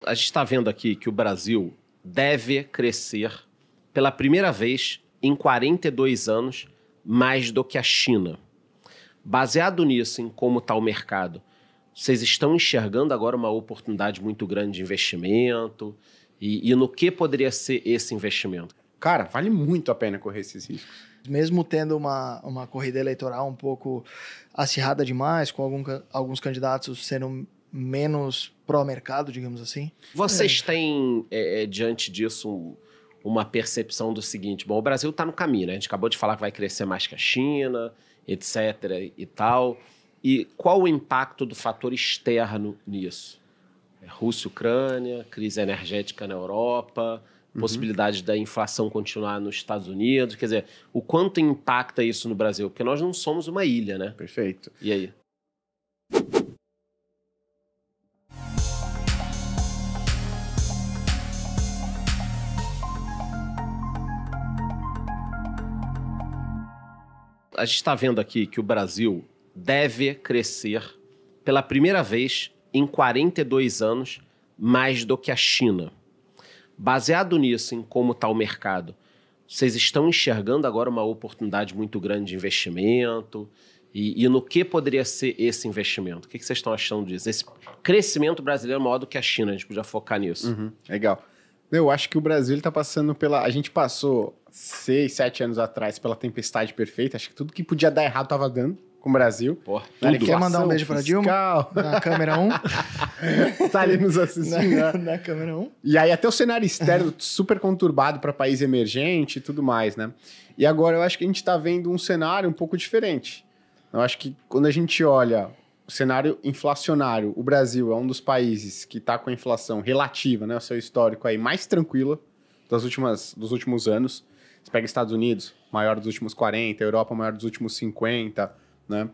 A gente está vendo aqui que o Brasil deve crescer pela primeira vez em 42 anos mais do que a China. Baseado nisso, em como está o mercado, vocês estão enxergando agora uma oportunidade muito grande de investimento? E no que poderia ser esse investimento? Cara, vale muito a pena correr esses riscos. Mesmo tendo uma corrida eleitoral um pouco acirrada demais, com alguns candidatos sendo menos pró-mercado, digamos assim. Vocês têm, diante disso, uma percepção do seguinte: bom, o Brasil está no caminho, né? A gente acabou de falar que vai crescer mais que a China, etc. e tal. E qual o impacto do fator externo nisso? Rússia, Ucrânia, crise energética na Europa, possibilidade da inflação continuar nos Estados Unidos. Quer dizer, o quanto impacta isso no Brasil? Porque nós não somos uma ilha, né? Perfeito. E aí? A gente está vendo aqui que o Brasil deve crescer pela primeira vez em 42 anos mais do que a China. Baseado nisso, em como está o mercado, vocês estão enxergando agora uma oportunidade muito grande de investimento? E no que poderia ser esse investimento? O que vocês estão achando disso? Esse crescimento brasileiro é maior do que a China, a gente podia focar nisso. Legal. Eu acho que o Brasil está passando pela... A gente passou 6, 7 anos atrás pela tempestade perfeita. Acho que tudo que podia dar errado estava dando com o Brasil. Porra, Quer mandar um beijo para Dilma? Na câmera 1. Tá ali nos assistindo. Na câmera 1. E aí até o cenário externo super conturbado para país emergente e tudo mais, né? E agora eu acho que a gente está vendo um cenário um pouco diferente. Eu acho que quando a gente olha o cenário inflacionário, o Brasil é um dos países que está com a inflação relativa, né, o seu histórico aí mais tranquila dos últimos anos. Você pega Estados Unidos, maior dos últimos 40, Europa, maior dos últimos 50, né?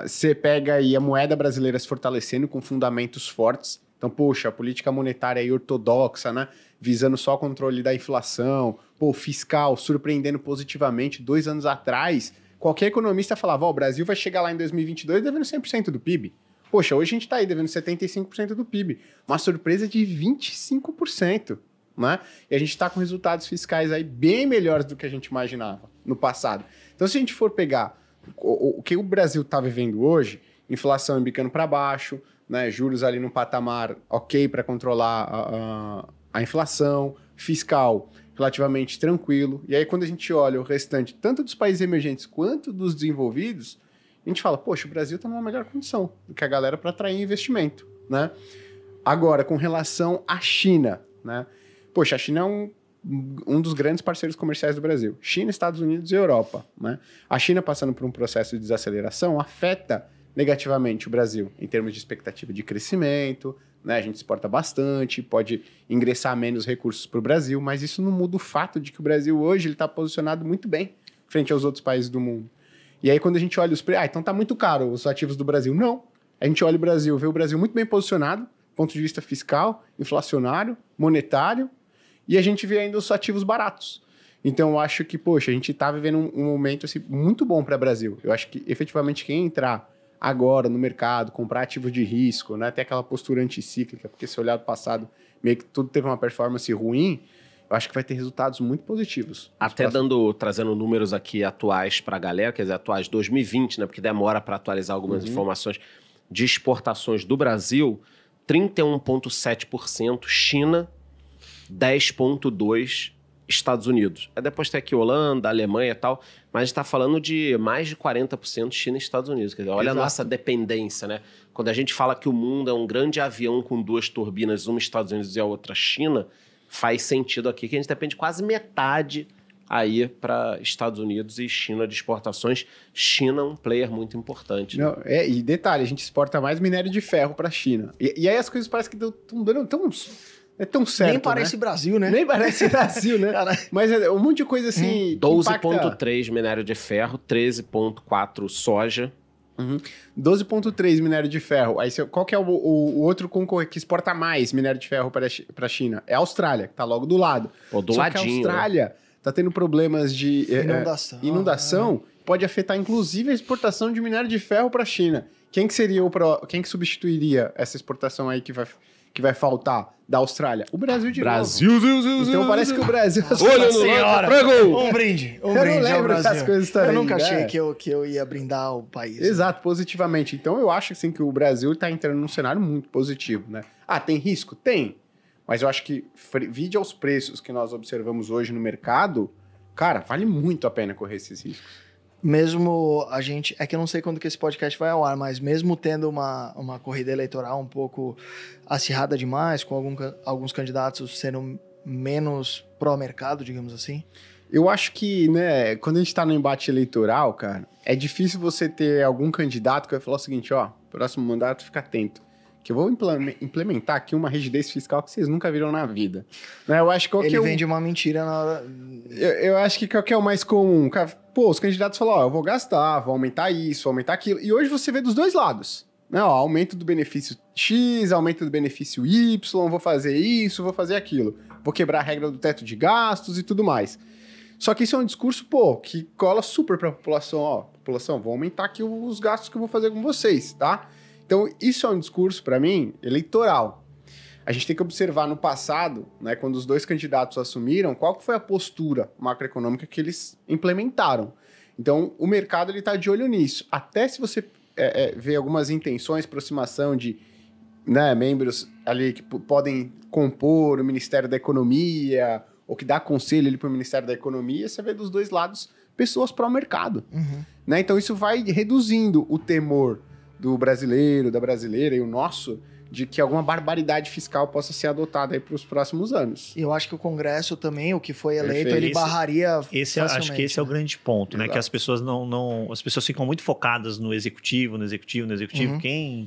Você pega aí a moeda brasileira se fortalecendo com fundamentos fortes. Então, poxa, a política monetária aí ortodoxa, né? Visando só o controle da inflação, fiscal surpreendendo positivamente 2 anos atrás. Qualquer economista falava, o Brasil vai chegar lá em 2022 devendo 100% do PIB. Poxa, hoje a gente está aí devendo 75% do PIB. Uma surpresa de 25%, né? E a gente está com resultados fiscais aí bem melhores do que a gente imaginava no passado. Então, se a gente for pegar o que o Brasil está vivendo hoje, inflação embicando para baixo, né? Juros ali no patamar ok para controlar a inflação, fiscal relativamente tranquilo. E aí, quando a gente olha o restante, tanto dos países emergentes quanto dos desenvolvidos, a gente fala, poxa, o Brasil está numa melhor condição do que a galera para atrair investimento, né? Agora, com relação à China, né? Poxa, a China é um dos grandes parceiros comerciais do Brasil. China, Estados Unidos e Europa, né? A China passando por um processo de desaceleração afeta negativamente o Brasil em termos de expectativa de crescimento, né? A gente exporta bastante, pode ingressar menos recursos para o Brasil, mas isso não muda o fato de que o Brasil hoje está posicionado muito bem frente aos outros países do mundo. E aí quando a gente olha os preços, então está muito caro os ativos do Brasil. Não, a gente olha o Brasil, vê o Brasil muito bem posicionado, do ponto de vista fiscal, inflacionário, monetário, e a gente vê ainda os ativos baratos. Então eu acho que, poxa, a gente está vivendo um momento assim, muito bom para o Brasil. Eu acho que efetivamente quem entrar agora no mercado, comprar ativos de risco, né, ter aquela postura anticíclica, porque se olhar do passado, meio que tudo teve uma performance ruim, eu acho que vai ter resultados muito positivos. Até trazendo números aqui atuais para a galera, quer dizer, atuais 2020, né, porque demora para atualizar algumas informações de exportações do Brasil, 31,7% China, 10,2% Estados Unidos. Aí depois tem aqui Holanda, Alemanha e tal, mas a gente está falando de mais de 40% China e Estados Unidos. Quer dizer, olha a nossa dependência, né? Quando a gente fala que o mundo é um grande avião com 2 turbinas, uma Estados Unidos e a outra China, faz sentido aqui que a gente depende quase metade aí para Estados Unidos e China de exportações. China é um player muito importante. Né? Não, e detalhe, a gente exporta mais minério de ferro para a China. E aí as coisas parecem que estão dando tão... É tão certo, nem parece, né? Brasil, né? Nem parece Brasil, né? Mas é um monte de coisa assim... 12,3 minério de ferro, 13,4 soja. 12,3 minério de ferro. Aí qual que é o outro concorrente que exporta mais minério de ferro para a China? É a Austrália, que tá logo do lado. Do Só ladinho, que a Austrália tá tendo problemas de inundação. Pode afetar inclusive a exportação de minério de ferro para a China. Quem que substituiria essa exportação aí que que vai faltar da Austrália? O Brasil de Brasil, novo. Então parece que o Brasil... Olha no Senhora, Brasil. um brinde Eu não lembro ao que Brasil. as coisas estão Eu aí, nunca né? achei que eu ia brindar o país. Exato, positivamente. Então eu acho assim, que o Brasil está entrando num cenário muito positivo, né? Ah, tem risco? Tem. Mas eu acho que, vide aos preços que nós observamos hoje no mercado, cara, vale muito a pena correr esses riscos. Mesmo a gente... É que eu não sei quando que esse podcast vai ao ar, mas mesmo tendo uma corrida eleitoral um pouco acirrada demais, com alguns candidatos sendo menos pró-mercado, digamos assim. Eu acho que, né, quando a gente tá no embate eleitoral, cara, é difícil você ter algum candidato que vai falar o seguinte, ó, próximo mandato, fica atento, que eu vou implementar aqui uma rigidez fiscal que vocês nunca viram na vida. Né, eu acho que Ele vende uma mentira na hora... Eu acho que qual que é o mais comum? Pô, os candidatos falam, ó, eu vou gastar, vou aumentar isso, vou aumentar aquilo. E hoje você vê dos dois lados. Né? Ó, aumento do benefício X, aumento do benefício Y, vou fazer isso, vou fazer aquilo. Vou quebrar a regra do teto de gastos e tudo mais. Só que isso é um discurso, pô, que cola super pra população. Ó, população, vou aumentar aqui os gastos que eu vou fazer com vocês, tá? Então, isso é um discurso, pra mim, eleitoral. A gente tem que observar no passado, né, quando os dois candidatos assumiram, qual que foi a postura macroeconômica que eles implementaram. Então, o mercado está de olho nisso. Até se você vê algumas intenções, aproximação de, né, membros ali que podem compor o Ministério da Economia, ou que dá conselho para o Ministério da Economia, você vê dos dois lados pessoas pró-mercado. Uhum. Né? Então, isso vai reduzindo o temor do brasileiro, da brasileira e o nosso, de que alguma barbaridade fiscal possa ser adotada aí para os próximos anos. E eu acho que o Congresso também, o que foi eleito, Perfeito. ele barraria Acho que esse é o grande ponto, né? Que as pessoas as pessoas ficam muito focadas no executivo. Uhum.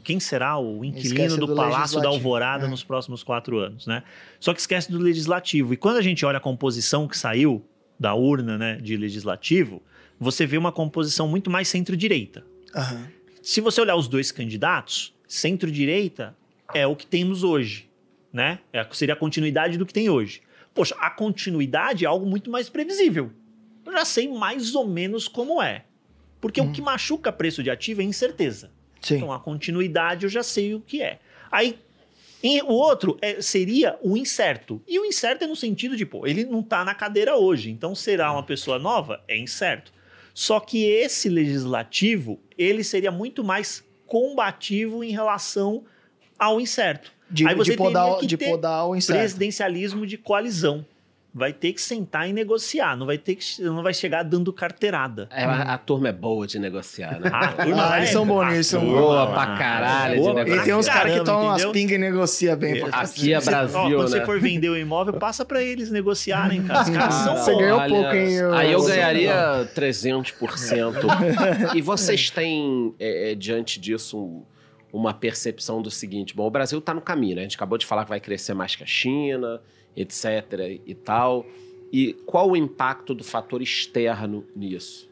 Quem será o inquilino Esquece do do Palácio da legislativo. Alvorada nos próximos 4 anos, né? Só que esquece do legislativo. E quando a gente olha a composição que saiu da urna, né, de legislativo, você vê uma composição muito mais centro-direita. Uhum. Se você olhar os dois candidatos, centro-direita é o que temos hoje, né? Seria a continuidade do que tem hoje. Poxa, a continuidade é algo muito mais previsível. Eu já sei mais ou menos como é. Porque o que machuca preço de ativo é incerteza. Sim. Então, a continuidade eu já sei o que é. Aí, o outro seria o incerto. E o incerto é no sentido de, pô, ele não está na cadeira hoje. Então, será uma pessoa nova? É incerto. Só que esse legislativo, ele seria muito mais combativo em relação ao incerto. Aí você teria que ter podar o incerto. presidencialismo de coalizão. Vai ter que sentar e negociar. Não vai chegar dando carteirada. A turma é boa de negociar, né? Eles são bons nisso. Boa pra caralho de E negociar. tem uns caras que tomam umas entendeu? pingas e negociam bem. Aqui é Brasil, Quando né? você for vender o imóvel, passa pra eles negociarem, cara. Os caras são Você bons. ganhou Olha, pouco, hein? Aí eu ganharia 300%. E vocês têm, diante disso, uma percepção do seguinte: bom, o Brasil está no caminho, né? A gente acabou de falar que vai crescer mais que a China, etc. e tal. E qual o impacto do fator externo nisso?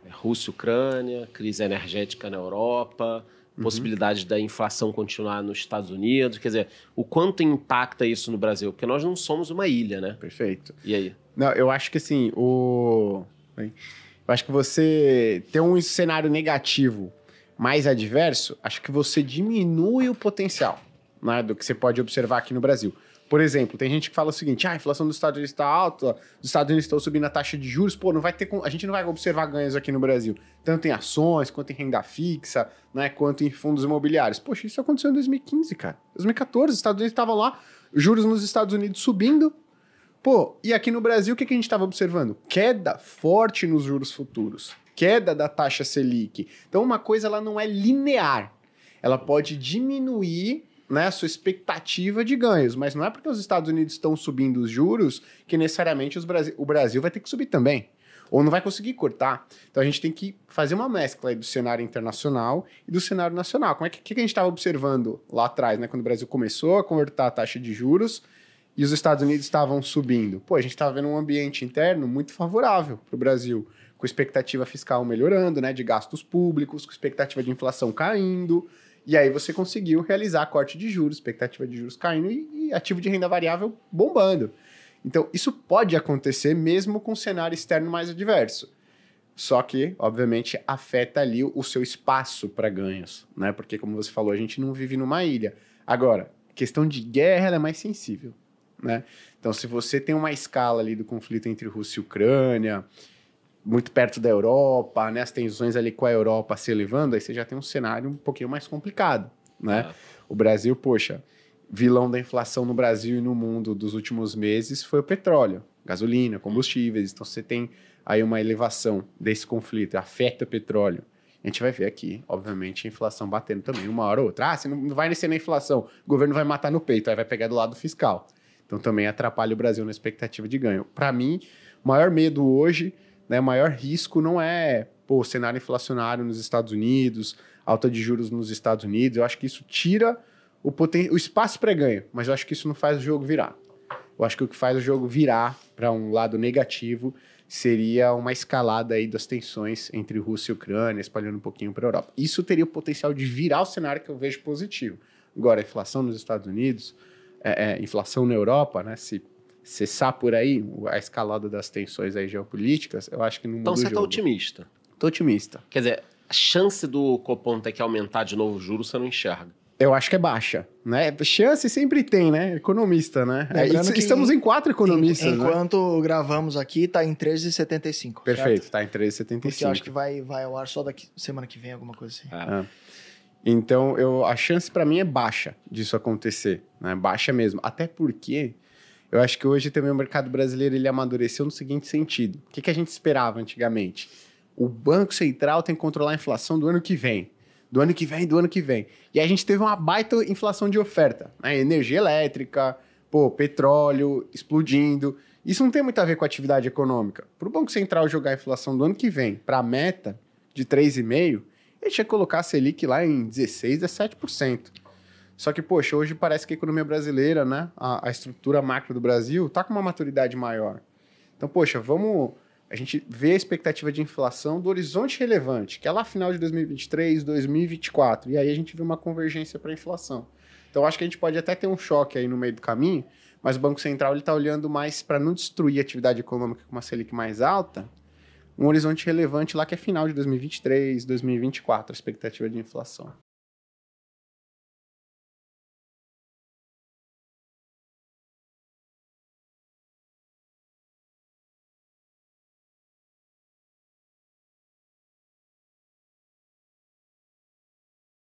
Rússia, Ucrânia, crise energética na Europa, possibilidade da inflação continuar nos Estados Unidos. Quer dizer, o quanto impacta isso no Brasil? Porque nós não somos uma ilha, né? Perfeito. E aí? Não, eu acho que assim, eu acho que você ter um cenário negativo mais adverso, acho que você diminui o potencial, né, do que você pode observar aqui no Brasil. Por exemplo, tem gente que fala o seguinte: a inflação dos Estados Unidos está alta, os Estados Unidos estão subindo a taxa de juros, pô, a gente não vai observar ganhos aqui no Brasil, tanto em ações, quanto em renda fixa, né, quanto em fundos imobiliários. Poxa, isso aconteceu em 2015, cara. 2014, os Estados Unidos estavam lá, juros nos Estados Unidos subindo. Pô, e aqui no Brasil, o que a gente estava observando? Queda forte nos juros futuros, queda da taxa Selic. Então, uma coisa ela não é linear. Ela pode diminuir, né, a sua expectativa de ganhos, mas não é porque os Estados Unidos estão subindo os juros que necessariamente o Brasil vai ter que subir também, ou não vai conseguir cortar. Então a gente tem que fazer uma mescla aí do cenário internacional e do cenário nacional. Como é que a gente estava observando lá atrás, né, quando o Brasil começou a converter a taxa de juros e os Estados Unidos estavam subindo? Pô, a gente estava vendo um ambiente interno muito favorável para o Brasil, com expectativa fiscal melhorando, né, de gastos públicos, com expectativa de inflação caindo. E aí você conseguiu realizar corte de juros, expectativa de juros caindo e ativo de renda variável bombando. Então, isso pode acontecer mesmo com um cenário externo mais adverso. Só que, obviamente, afeta ali o seu espaço para ganhos, né? Porque, como você falou, a gente não vive numa ilha. Agora, questão de guerra ela é mais sensível, né? Então, se você tem uma escala ali do conflito entre Rússia e Ucrânia, muito perto da Europa, né? As tensões ali com a Europa se elevando, aí você já tem um cenário um pouquinho mais complicado, né? O Brasil, poxa, vilão da inflação no Brasil e no mundo dos últimos meses foi o petróleo, gasolina, combustíveis. Então, você tem aí uma elevação desse conflito, afeta o petróleo. A gente vai ver aqui, obviamente, a inflação batendo também uma hora ou outra. Ah, você não vai descer na inflação, o governo vai matar no peito, aí vai pegar do lado fiscal. Então, também atrapalha o Brasil na expectativa de ganho. Para mim, o maior medo hoje, né, o maior risco não é o cenário inflacionário nos Estados Unidos, alta de juros nos Estados Unidos. Eu acho que isso tira o espaço para ganho, mas eu acho que isso não faz o jogo virar. Eu acho que o que faz o jogo virar para um lado negativo seria uma escalada aí das tensões entre Rússia e Ucrânia, espalhando um pouquinho para a Europa. Isso teria o potencial de virar o cenário que eu vejo positivo. Agora, a inflação nos Estados Unidos, inflação na Europa, né? Se cessar por aí a escalada das tensões aí geopolíticas, eu acho que não muda Então o você jogo. tá otimista. Tô otimista. Quer dizer, a chance do Copom ter que aumentar de novo os juros você não enxerga. Eu acho que é baixa, né? Chance sempre tem, né? Economista, né? Lembrando que estamos em 4 economistas, né? Enquanto gravamos aqui, tá em 13,75. Perfeito, certo? tá em Porque eu 13,75. acho que vai ao ar só semana que vem, alguma coisa assim. Então, a chance para mim é baixa disso acontecer, né? Baixa mesmo. Até porque eu acho que hoje também o mercado brasileiro ele amadureceu no seguinte sentido. O que a gente esperava antigamente? O Banco Central tem que controlar a inflação do ano que vem. Do ano que vem, do ano que vem. E aí a gente teve uma baita inflação de oferta, né? Energia elétrica, petróleo explodindo. Isso não tem muito a ver com a atividade econômica. Para o Banco Central jogar a inflação do ano que vem para a meta de 3,5%, ele tinha que colocar a Selic lá em 16%, 17%. Só que, poxa, hoje parece que a economia brasileira, né? A estrutura macro do Brasil está com uma maturidade maior. Então, poxa, a gente vê a expectativa de inflação do horizonte relevante, que é lá final de 2023, 2024. E aí a gente vê uma convergência para a inflação. Então, acho que a gente pode até ter um choque aí no meio do caminho, mas o Banco Central está olhando mais para não destruir a atividade econômica com uma Selic mais alta, um horizonte relevante lá que é final de 2023, 2024, a expectativa de inflação.